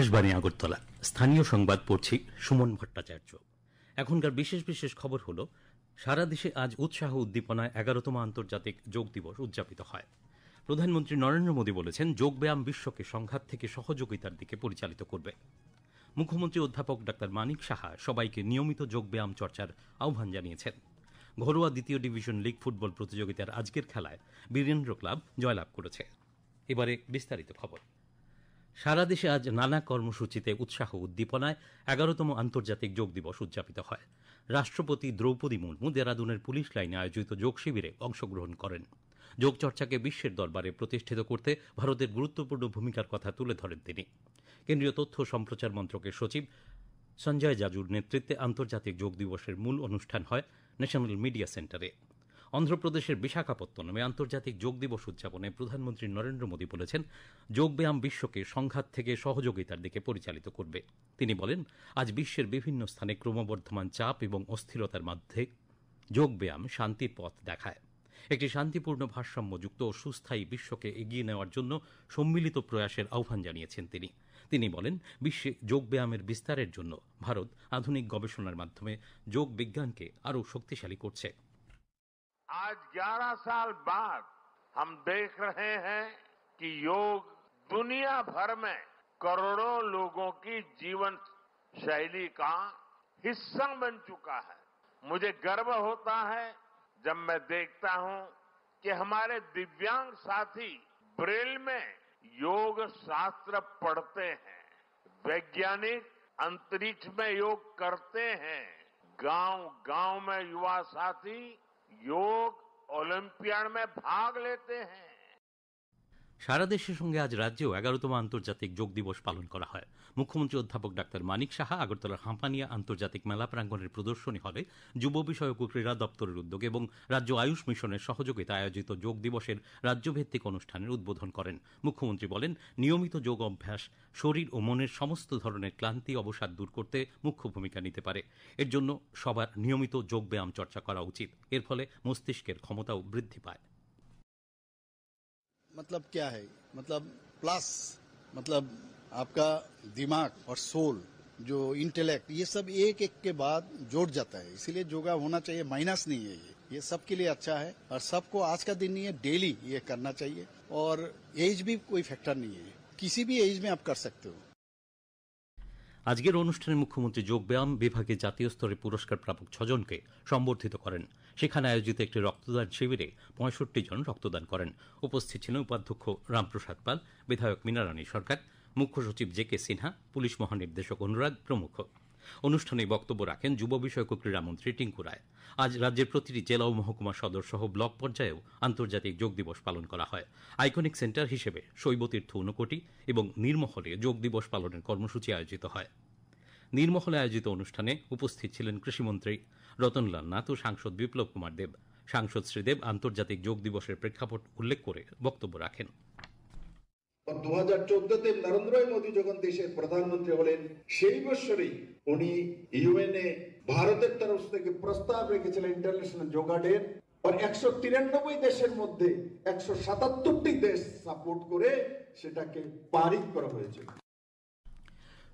আকাশবাণী আগরতলা স্থানীয় সংবাদ পড়ছি সুমন ভট্টাচার্য। এখনকার বিশেষ বিশেষ খবর হল, সারা দেশে আজ উৎসাহ উদ্দীপনায় 11তম আন্তর্জাতিক যোগ দিবস উদযাপিত হয়। প্রধানমন্ত্রী নরেন্দ্র মোদী বলেছেন, যোগব্যায়াম বিশ্বকে সংঘাত থেকে সহযোগিতার দিকে পরিচালিত করবে। মুখ্যমন্ত্রী অধ্যাপক ডাক্তার মানিক সাহা সবাইকে নিয়মিত যোগব্যায়াম চর্চার আহ্বান জানিয়েছেন। ঘরোয়া দ্বিতীয় ডিভিশন লীগ ফুটবল প্রতিযোগিতার আজকের খেলায় বীরেন্দ্র ক্লাব জয়লাভ করেছে। এবারে বিস্তারিত খবর। সারা দেশে আজ নানা কর্মসূচিতে উৎসাহ উদ্দীপনায় 11তম আন্তর্জাতিক যোগ দিবস উদযাপিত হয়। রাষ্ট্রপতি দ্রৌপদী মুর্মু দেরাদুনের পুলিশ লাইনে আয়োজিত যোগ শিবিরে অংশগ্রহণ করেন। যোগচর্চাকে বিশ্বের দরবারে প্রতিষ্ঠিত করতে ভারতের গুরুত্বপূর্ণ ভূমিকার কথা তুলে ধরেন তিনি। কেন্দ্রীয় তথ্য সম্প্রচার মন্ত্রকের সচিব সঞ্জয় জাজুর নেতৃত্বে আন্তর্জাতিক যোগ দিবসের মূল অনুষ্ঠান হয় ন্যাশনাল মিডিয়া সেন্টারে। অন্ধ্রপ্রদেশের বিশাখাপত্তনমে আন্তর্জাতিক যোগ দিবস উদযাপনে প্রধানমন্ত্রী নরেন্দ্র মোদী বলেছেন, যোগব্যায়াম বিশ্বকে সংঘাত থেকে সহযোগিতার দিকে পরিচালিত করবে। তিনি বলেন, আজ বিশ্বের বিভিন্ন স্থানে ক্রমবর্ধমান চাপ এবং অস্থিরতার মধ্যে যোগব্যায়াম শান্তির পথ দেখায়। একটি শান্তিপূর্ণ ভারসাম্যযুক্ত ও সুস্থায়ী বিশ্বকে এগিয়ে নেওয়ার জন্য সম্মিলিত প্রয়াসের আহ্বান জানিয়েছেন তিনি বলেন, বিশ্বে যোগব্যায়ামের বিস্তারের জন্য ভারত আধুনিক গবেষণার মাধ্যমে যোগ বিজ্ঞানকে আরও শক্তিশালী করছে। आज 11 साल बाद हम देख रहे हैं कि योग दुनिया भर में करोड़ों लोगों की जीवन शैली का हिस्सा बन चुका है। मुझे गर्व होता है जब मैं देखता हूं कि हमारे दिव्यांग साथी ब्रेल में योग शास्त्र पढ़ते हैं, वैज्ञानिक अंतरिक्ष में योग करते हैं, गांव-गांव में युवा साथी योग ओलंपियाड में भाग लेते हैं। সারা দেশের সঙ্গে আজ রাজ্যেও 11তম আন্তর্জাতিক যোগ দিবস পালন করা হয়। মুখ্যমন্ত্রী অধ্যাপক ডাক্তার মানিক সাহা আগরতলার হাঁপানিয়া আন্তর্জাতিক মেলা প্রাঙ্গণের প্রদর্শনী হলে যুব বিষয়ক ও ক্রীড়া দপ্তরের উদ্যোগে এবং রাজ্য আয়ুষ মিশনের সহযোগিতায় আয়োজিত যোগ দিবসের রাজ্যভিত্তিক অনুষ্ঠানের উদ্বোধন করেন। মুখ্যমন্ত্রী বলেন, নিয়মিত যোগ অভ্যাস শরীর ও মনের সমস্ত ধরনের ক্লান্তি অবসাদ দূর করতে মুখ্য ভূমিকা নিতে পারে। এর জন্য সবার নিয়মিত যোগব্যায়াম চর্চা করা উচিত। এর ফলে মস্তিষ্কের ক্ষমতাও বৃদ্ধি পায়। मतलब क्या है, मतलब प्लस मतलब आपका दिमाग और सोल जो इंटेलेक्ट ये सब एक एक के बाद जोड़ जाता है, इसीलिए योगा होना चाहिए, माइनस नहीं है। ये सबके लिए अच्छा है और सबको आज का दिन नहीं है, डेली ये करना चाहिए। और एज भी कोई फैक्टर नहीं है, किसी भी एज में आप कर सकते हो। আজকের অনুষ্ঠানে মুখ্যমন্ত্রী যোগব্যায়াম বিভাগে জাতীয় স্তরে পুরস্কার প্রাপক 6 জনকে সম্বর্ধিত করেন। সেখানে আয়োজিত একটি রক্তদান শিবিরে 65 জন রক্তদান করেন। উপস্থিত ছিলেন উপাধ্যক্ষ রামপ্রসাদ পাল, বিধায়ক মীনারানী সরকার, মুখ্য সচিব জে.কে. সিনহা, পুলিশ মহানির্দেশক অনুরাগ প্রমুখ। অনুষ্ঠানে বক্তব্য রাখেন যুব বিষয়ক ও ক্রীড়ামন্ত্রী টিঙ্কু রায়। আজ রাজ্যের প্রতিটি জেলা ও মহকুমা সদর সহ ব্লক পর্যায়েও আন্তর্জাতিক যোগ দিবস পালন করা হয়। আইকনিক সেন্টার হিসেবে শৈবতীর্থ ঊনকোটি এবং নীরমহলে যোগ দিবস পালনের কর্মসূচি আয়োজিত হয়। নীরমহলে আয়োজিত অনুষ্ঠানে উপস্থিত ছিলেন কৃষিমন্ত্রী রতনলাল নাথ ও সাংসদ বিপ্লব কুমার দেব। সাংসদ শ্রীদেব আন্তর্জাতিক যোগ দিবসের প্রেক্ষাপট উল্লেখ করে বক্তব্য রাখেন। 2014তে নরেন্দ্র মোদী যখন দেশের প্রধানমন্ত্রী হলেন, সেই বছরই উনি ইউএনএ ভারতের তরফ থেকে প্রস্তাব রেখেছিলেন ইন্টারন্যাশনাল যোগা ডে, আর 193 দেশের মধ্যে 177টি দেশ সাপোর্ট করে সেটাকে পারিত করা হয়েছে।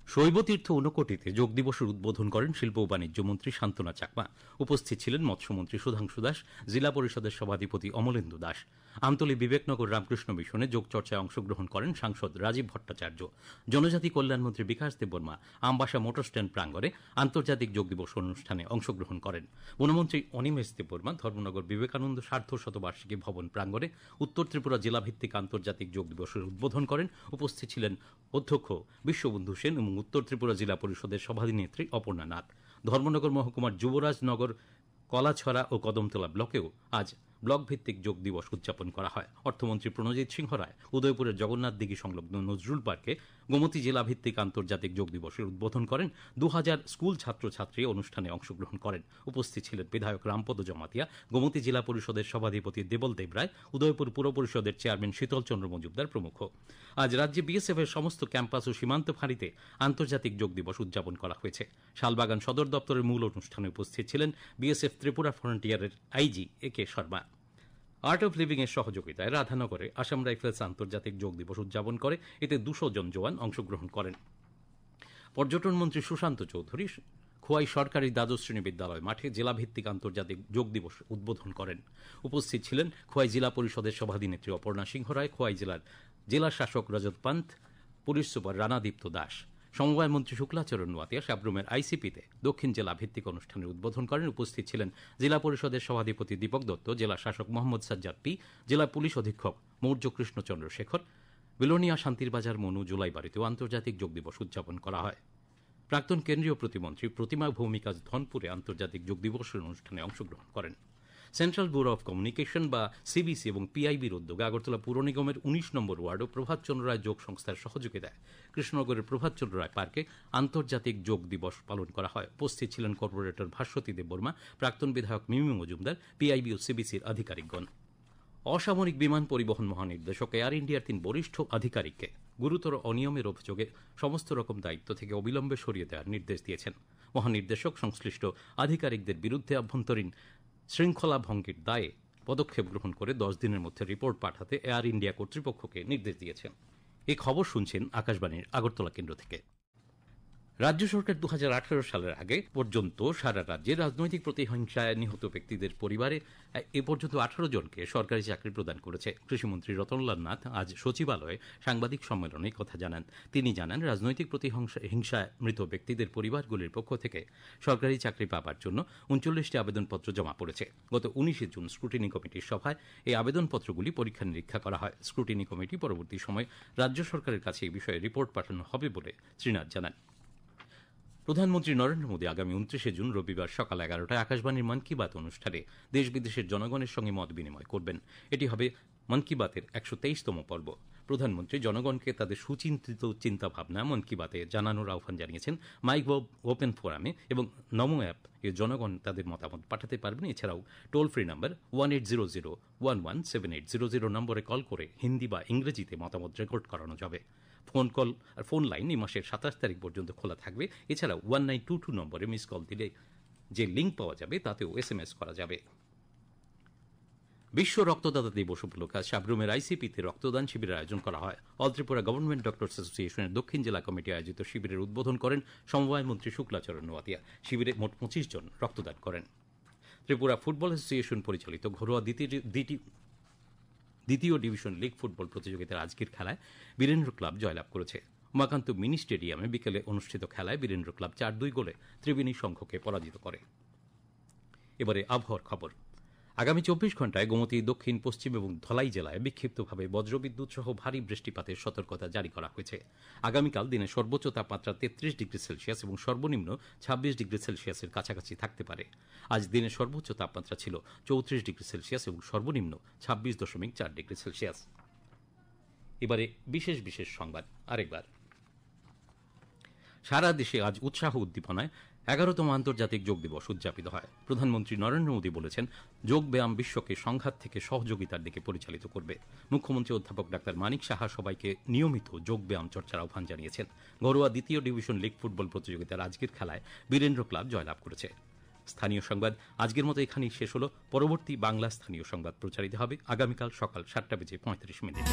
শৈবতীর্থ ঊনকোটিতে যোগ দিবসের উদ্বোধন করেন শিল্প ও বাণিজ্য মন্ত্রী শান্তনা চাকমা। উপস্থিত ছিলেন মৎস্যমন্ত্রী সুধাংশু দাস, জেলা পরিষদের সভাধিপতি অমলেন্দু দাস। আমতলী বিবেকনগর রামকৃষ্ণ মিশনে যোগ চর্চায় অংশগ্রহণ করেন সাংসদ রাজীব ভট্টাচার্য। জনজাতি কল্যাণমন্ত্রী বিকাশ দেববর্মা আমবাসা মোটর স্ট্যান্ড প্রাঙ্গণে আন্তর্জাতিক যোগ দিবস অনুষ্ঠানে অংশগ্রহণ করেন। বনমন্ত্রী অনিমেষ দেববর্মা ধর্মনগর বিবেকানন্দ সার্ধ শতবার্ষিকী ভবন প্রাঙ্গণে উত্তর ত্রিপুরা জেলাভিত্তিক আন্তর্জাতিক যোগ দিবসের উদ্বোধন করেন। উপস্থিত ছিলেন অধ্যক্ষ বিশ্ববন্ধু সেন এবং উত্তর ত্রিপুরা জেলা পরিষদের সভাধিনেত্রী অপর্ণা নাথ। ধর্মনগর মহকুমার যুবরাজনগর, কলাছড়া ও কদমতলা ব্লকেও আজ ব্লক ভিত্তিক যোগ দিবস উদযাপন করা হয়। অর্থমন্ত্রী প্রণজিৎ সিংহ রায় উদয়পুরের জগন্নাথ দিঘি সংলগ্ন নজরুল পার্কে গোমতী জেলা ভিত্তিক আন্তর্জাতিক যোগ দিবসের উদ্বোধন করেন। 2000 স্কুল ছাত্রছাত্রী অনুষ্ঠানে অংশগ্রহণ করেন। উপস্থিত ছিলেন বিধায়ক রামপদ জমাতিয়া, গোমতী জেলা পরিষদের সভাধিপতি দেবল দেব রায়, উদয়পুর পুর পরিষদের চেয়ারম্যান শীতল চন্দ্র মজুমদার প্রমুখ। আজ রাজ্যে বিএসএফ এর সমস্ত ক্যাম্পাস ও সীমান্ত ফাঁড়িতে আন্তর্জাতিক যোগ দিবস উদযাপন করা হয়েছে। শালবাগান সদর দপ্তরের মূল অনুষ্ঠানে উপস্থিত ছিলেন বিএসএফ ত্রিপুরা ফ্রন্টিয়ারের IG A K. Sharma. Art of living এর সহযোগিতায় রাধানগরে আসাম রাইফেলস আন্তর্জাতিক যোগ দিবস উদযাপন করে। এতে 200 জন জওয়ান অংশগ্রহণ করেন। পর্যটন মন্ত্রী সুশান্ত চৌধুরী খোয়াই সরকারি দ্বাদশ শ্রেণী বিদ্যালয় মাঠে জেলাভিত্তিক আন্তর্জাতিক যোগ দিবস উদ্বোধন করেন। উপস্থিত ছিলেন খোয়াই জেলা পরিষদের সভাধিনেত্রী অপর্ণা সিংহ রায়, খোয়াই জেলার জেলা শাসক রজত পান্ত, পুলিশ সুপার রানাদীপ্ত দাস। সমবায় মন্ত্রী শুক্লাচরণ নোয়াতিয়া সাবরুমের আইসিপিতে দক্ষিণ জেলা ভিত্তিক অনুষ্ঠানের উদ্বোধন করেন। উপস্থিত ছিলেন জেলা পরিষদের সভাধিপতি দীপক দত্ত, জেলা শাসক মোহাম্মদ সাজ্জাদ পি, জেলা পুলিশ অধীক্ষক মৌর্য কৃষ্ণচন্দ্র শেখর। বিলোনিয়া শান্তিরবাজার মনু জুলাই বাড়িতেও আন্তর্জাতিক যোগ দিবস উদযাপন করা হয়। প্রাক্তন কেন্দ্রীয় প্রতিমন্ত্রী প্রতিমা ভৌমিক আজ ধনপুরে আন্তর্জাতিক যোগ দিবসের অনুষ্ঠানে অংশগ্রহণ করেন। সেন্ট্রাল ব্যুরো অব কমিউনিকেশন বা সিবিসি এবং পিআইবির উদ্যোগে আগরতলা পুর নিগমের ১৯ নম্বর ওয়ার্ড ও প্রভাতচন্দ্র রায় যোগ সংস্থার সহযোগিতায় কৃষ্ণনগরের প্রভাতচন্দ্র রায় পার্কে আন্তর্জাতিক যোগ দিবস পালন করা হয়। উপস্থিত ছিলেন কর্পোরেটর ভাস্বতী দেববর্মা, প্রাক্তন বিধায়ক মিমি মজুমদার, পিআইবি ও সিবিসির আধিকারিকগণ। অসামরিক বিমান পরিবহন মহানির্দেশক এয়ার ইন্ডিয়ার ৩ বরিষ্ঠ আধিকারিককে গুরুতর অনিয়মের অভিযোগে সমস্ত রকম দায়িত্ব থেকে অবিলম্বে সরিয়ে দেওয়ার নির্দেশ দিয়েছেন। মহানির্দেশক সংশ্লিষ্ট আধিকারিকদের বিরুদ্ধে আভ্যন্তরীণ শৃঙ্খলা ভঙ্গের দায়ে পদক্ষেপ গ্রহণ করে 10 দিনের মধ্যে রিপোর্ট পাঠাতে এয়ার ইন্ডিয়া কর্তৃপক্ষকে নির্দেশ দিয়েছেন। এই খবর শুনছেন আকাশবাণীর আগরতলা কেন্দ্র থেকে। রাজ্য সরকার 2018 সালের আগে পর্যন্ত সারা রাজ্যে রাজনৈতিক প্রতিহিংসায় নিহত ব্যক্তিদের পরিবারে এ পর্যন্ত 18 জনকে সরকারি চাকরি প্রদান করেছে। কৃষিমন্ত্রী রতনলাল নাথ আজ সচিবালয়ে সাংবাদিক সম্মেলনে কথা জানান। তিনি জানান, রাজনৈতিক প্রতিহিংসায় মৃত ব্যক্তিদের পরিবারগুলির পক্ষ থেকে সরকারি চাকরি পাবার জন্য 39টি আবেদনপত্র জমা পড়েছে। গত 19 জুন স্ক্রুটিনি কমিটির সভায় এই আবেদনপত্রগুলি পরীক্ষা নিরীক্ষা করা হয়। স্ক্রুটিনি কমিটি পরবর্তী সময় রাজ্য সরকারের কাছে এই বিষয়ে রিপোর্ট পাঠানো হবে বলে শ্রীনাথ জানান। প্রধানমন্ত্রী নরেন্দ্র মোদী আগামী 29 জুন রবিবার সকাল 11টায় আকাশবাণীর মন কি বাত অনুষ্ঠানে দেশ বিদেশের জনগণের সঙ্গে মত বিনিময় করবেন। এটি হবে মন কি বাতের 123তম পর্ব। প্রধানমন্ত্রী জনগণকে তাদের সুচিন্তিত চিন্তাভাবনা মন কি বাতে জানানোর আহ্বান জানিয়েছেন। মাইগভ ওপেন ফোরামে এবং নমো অ্যাপ এ জনগণ তাদের মতামত পাঠাতে পারবেন। এছাড়াও টোল ফ্রি নম্বর 1800117800 নম্বরে কল করে হিন্দি বা ইংরেজিতে মতামত রেকর্ড করানো যাবে। ফোন লাইন এই মাসের 27 তারিখ পর্যন্ত খোলা থাকবে। এছাড়াও 1922 নম্বরে মিস কল দিলে যে লিঙ্ক পাওয়া যাবে তাতেও SMS করা যাবে। বিশ্ব রক্তদাতা দিবস উপলক্ষে সাবরুমের আইসিপিতে রক্তদান শিবিরের আয়োজন করা হয়। অল ত্রিপুরা গভর্নমেন্ট ডক্টরস অ্যাসোসিয়েশনের দক্ষিণ জেলা কমিটি আয়োজিত শিবিরের উদ্বোধন করেন সমবায় মন্ত্রী শুক্লাচরণ নোয়াতিয়া। শিবিরে মোট 25 জন রক্তদান করেন। ত্রিপুরা ফুটবল অ্যাসোসিয়েশন পরিচালিত ঘরোয়া দ্বিতীয় ডিভিশন লিগ ফুটবল প্রতিযোগিতার আজকের খেলায় বীরেন্দ্র ক্লাব জয়লাভ করেছে। উমাকান্ত মিনি স্টেডিয়ামে বিকেলে অনুষ্ঠিত খেলায় বীরেন্দ্র ক্লাব 4-2 গোলে ত্রিবেণী সংঘকে পরাজিত করে। এবারে আবহাওয়ার খবর। আগামী 24 ঘণ্টায় গোমতী, দক্ষিণ, পশ্চিম এবং ধলাই জেলায় বিক্ষিপ্তভাবে বজ্রবিদ্যুৎ সহ ভারী বৃষ্টিপাতের সতর্কতা জারি করা হয়েছে। আগামীকাল দিনের সর্বোচ্চ তাপমাত্রা 33 ডিগ্রি সেলসিয়াস এবং সর্বনিম্ন 26 ডিগ্রি সেলসিয়াসের কাছাকাছি থাকতে পারে। আজ দিনের সর্বোচ্চ তাপমাত্রা ছিল 34 ডিগ্রি সেলসিয়াস এবং সর্বনিম্ন 26.4 ডিগ্রি সেলসিয়াস। এবারে বিশেষ বিশেষ সংবাদ আরেকবার। সারা দেশে আজ উৎসাহ উদ্দীপনায় 11তম আন্তর্জাতিক যোগ দিবস উদযাপিত হয়। প্রধানমন্ত্রী নরেন্দ্র মোদী বলেছেন, যোগ ব্যায়াম বিশ্বকে সংঘাত থেকে সহযোগিতার দিকে পরিচালিত করবে। মুখ্যমন্ত্রী অধ্যাপক ডাক্তার মানিক সাহা সবাইকে নিয়মিত যোগ ব্যায়াম চর্চার আহ্বান জানিয়েছেন। ঘরোয়া দ্বিতীয় ডিভিশন লিগ ফুটবল প্রতিযোগিতার আজকের খেলায় বীরেন্দ্র ক্লাব জয়লাভ করেছে। স্থানীয় সংবাদ আজকের মতো এখানেই শেষ হল। পরবর্তী বাংলা স্থানীয় সংবাদ প্রচারিত হবে আগামীকাল সকাল 7:35 মিনিটে।